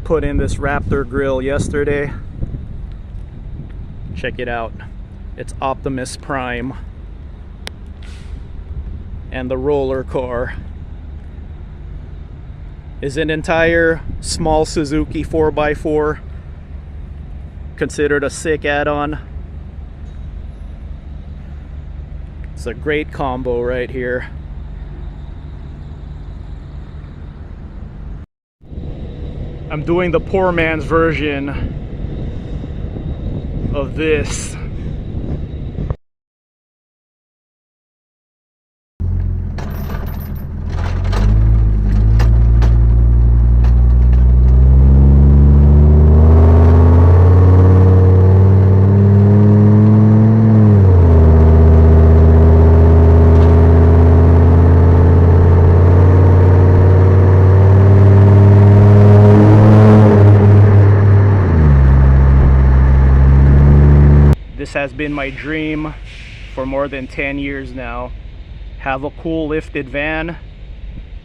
put in this Raptor grill yesterday. Check it out. It's Optimus Prime and the roller car is an entire small Suzuki 4x4, considered a sick add-on. It's a great combo right here. I'm doing the poor man's version of this. This has been my dream for more than 10 years now. Have a cool lifted van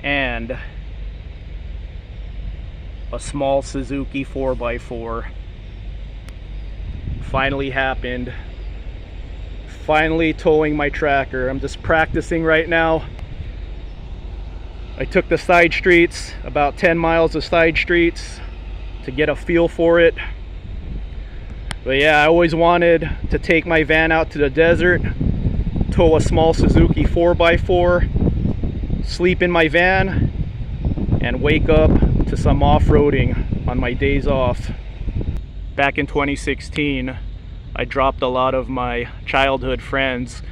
and a small Suzuki 4x4. Finally happened. Finally towing my tracker. I'm just practicing right now. I took the side streets, about 10 miles of side streets, to get a feel for it. But yeah, I always wanted to take my van out to the desert, tow a small Suzuki 4x4, sleep in my van, and wake up to some off-roading on my days off. Back in 2016, I dropped a lot of my childhood friends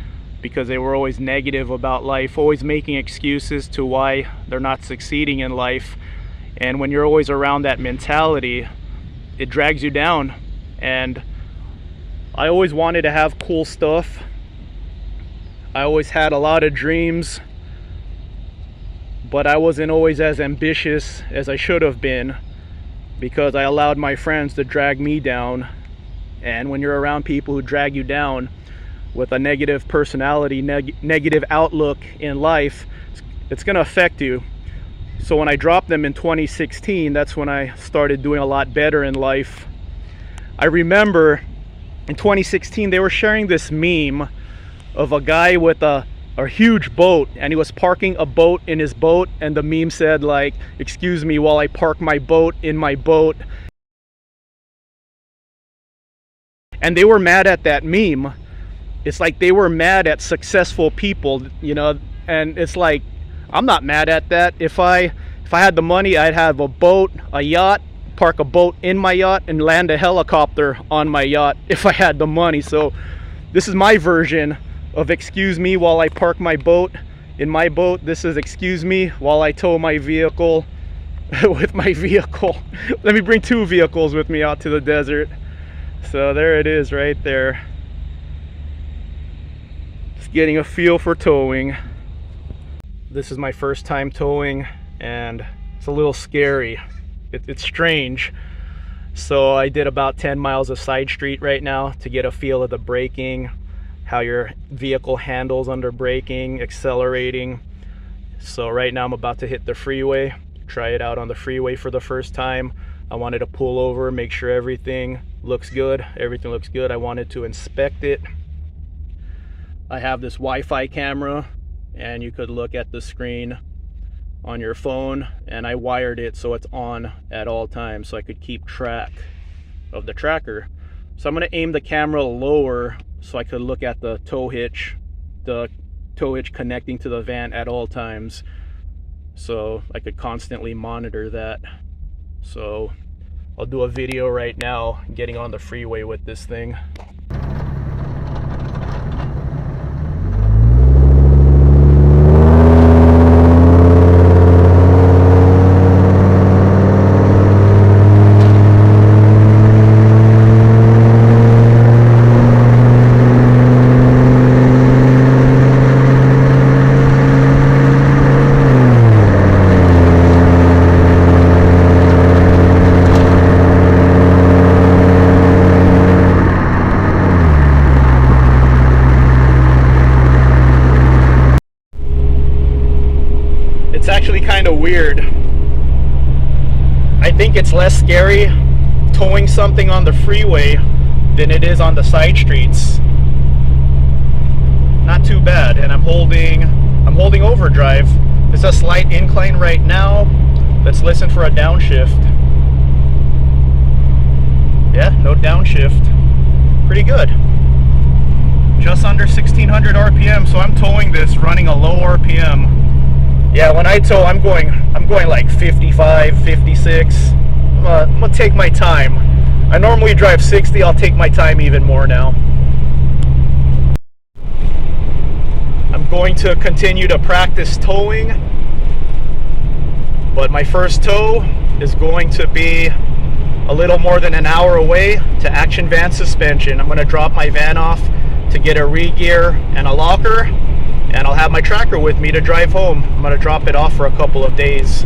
because they were always negative about life, always making excuses to why they're not succeeding in life. And when you're always around that mentality, it drags you down. And I always wanted to have cool stuff. I always had a lot of dreams, but I wasn't always as ambitious as I should have been because I allowed my friends to drag me down. And when you're around people who drag you down with a negative personality, negative outlook in life, it's going to affect you. So when I dropped them in 2016, that's when I started doing a lot better in life. I remember in 2016 they were sharing this meme of a guy with a huge boat, and he was parking a boat in his boat, and the meme said like, "Excuse me while I park my boat in my boat." And they were mad at that meme. It's like they were mad at successful people, you know, and it's like, I'm not mad at that. If I had the money, I'd have a boat, a yacht, park a boat in my yacht, and land a helicopter on my yacht if I had the money. So this is my version of excuse me while I park my boat in my boat. This is excuse me while I tow my vehicle with my vehicle. Let me bring two vehicles with me out to the desert. So there it is right there. Just getting a feel for towing. This is my first time towing, and it's a little scary. It's strange. So I did about 10 miles of side street right now to get a feel of the braking, how your vehicle handles under braking, accelerating. So right now I'm about to hit the freeway, try it out on the freeway for the first time. I wanted to pull over, make sure everything looks good. Everything looks good. I wanted to inspect it. I have this Wi-Fi camera, and you could look at the screen on your phone, and I wired it so it's on at all times so I could keep track of the tracker. So I'm going to aim the camera lower so I could look at the tow hitch connecting to the van at all times, so I could constantly monitor that. So I'll do a video right now getting on the freeway with this thing. It's actually kind of weird. I I think it's less scary towing something on the freeway than it is on the side streets. Not too bad, and I'm holding overdrive. It's a slight incline right now. Let's listen for a downshift. Yeah, no downshift. Pretty good. Just under 1600 RPM, so I'm towing this running a low RPM. Yeah, when I tow, I'm going like 55, 56. I'm gonna take my time. I normally drive 60. I'll take my time even more now. I'm going to continue to practice towing, but my first tow is going to be a little more than an hour away to Action Van Suspension. I'm going to drop my van off to get a re-gear and a locker, and I'll have my tracker with me to drive home. I'm going to drop it off for a couple of days.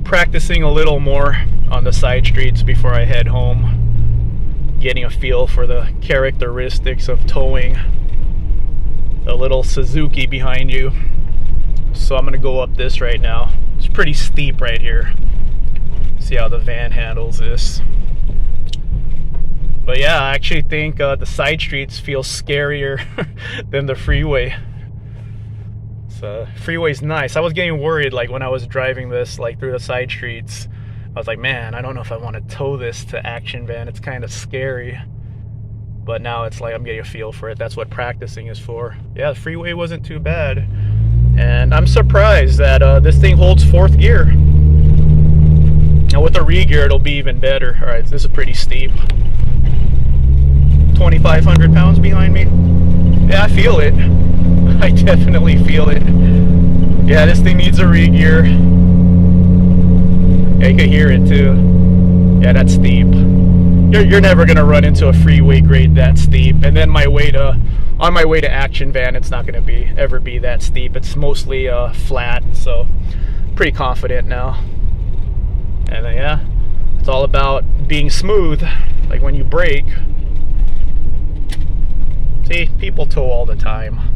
Practicing a little more on the side streets before I head home, getting a feel for the characteristics of towing a little Suzuki behind you. So I'm gonna go up this right now. It's pretty steep right here. See how the van handles this. But yeah, I actually think the side streets feel scarier than the freeway. So freeway's nice. I was getting worried like when I was driving this like through the side streets. I was like, man, I don't know if I want to tow this to Action Van. It's kind of scary. But now it's like I'm getting a feel for it. That's what practicing is for. Yeah, the freeway wasn't too bad. And I'm surprised that this thing holds 4th gear. Now with the re-gear, it'll be even better. All right, this is pretty steep. 2,500 pounds behind me. Yeah, I feel it. I definitely feel it. Yeah, this thing needs a re-gear. Yeah, you can hear it too. Yeah, that's steep. You're never gonna run into a freeway grade that steep. And then on my way to Action Van, it's not gonna ever be that steep. It's mostly flat, so pretty confident now. And then, yeah, it's all about being smooth, like when you brake. See, people tow all the time.